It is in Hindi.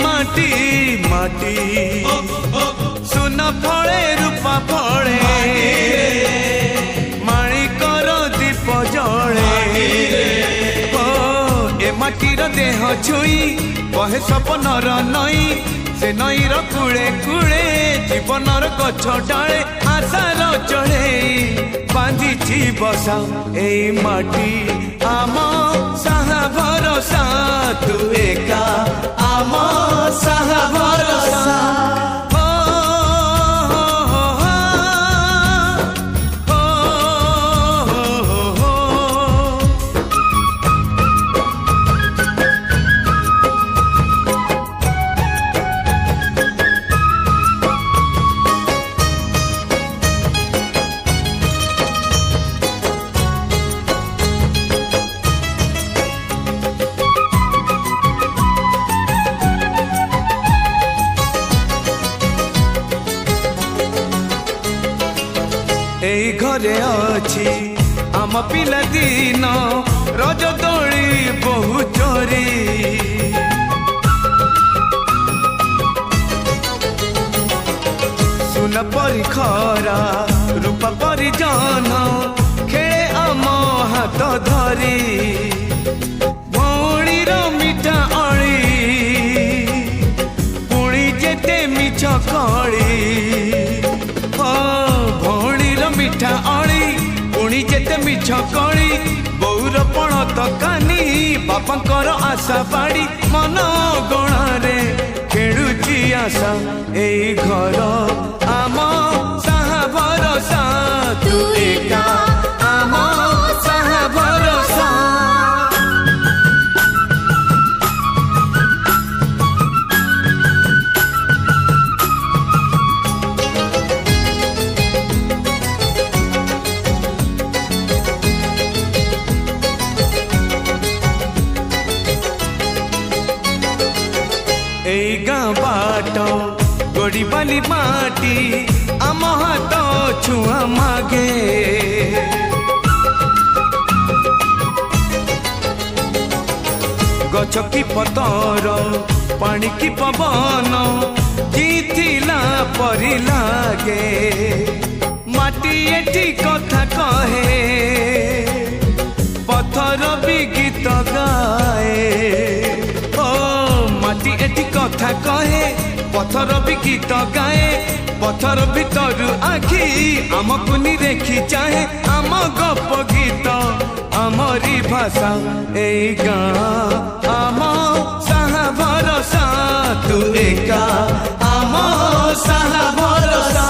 माटी माटी सुना फले रूपा फले माणिकर दीप जले ए माटीर देह छुई बहे सपनर नई से नईर कूले कूले जीवनर गछ डाले आशार चढ़े बांधिची बसा ए माटी आम साहा भरोसा तू एका आम साहा भरोसा এই ঘরে অছি আম পিলা দিন রজ দোলি বহু চোরি সুন পরি খরা রূপা পরি জন খেলে আম হাত ধরি ভৌণীর মিঠা অলি পুଣି যেতে মিছ কলি मिठा अली पुणी जेते मिछ कली बौर पण तकानी बापांकर आशा बाड़ी मन गणारे खेलुची आशा ए घर आम साहा भरोसा तू एका आम साहा भरोसा এই গাঁ बाट गोड़ी बाली माटी आम हाथ छुआ मागे गछ की पतर पानी की पवन जीथिला परी लागे माटी एठी कथा कहे पत्थर भी गीत गाए माटी एठी कथा कहे पत्थर भी गीत गाए पत्थर भीतर आखि आमको देखी चाहे आम गप गीत आमरी भाषा ए गाँ आम साहा भरोसा तू एका आम साहा भरोसा।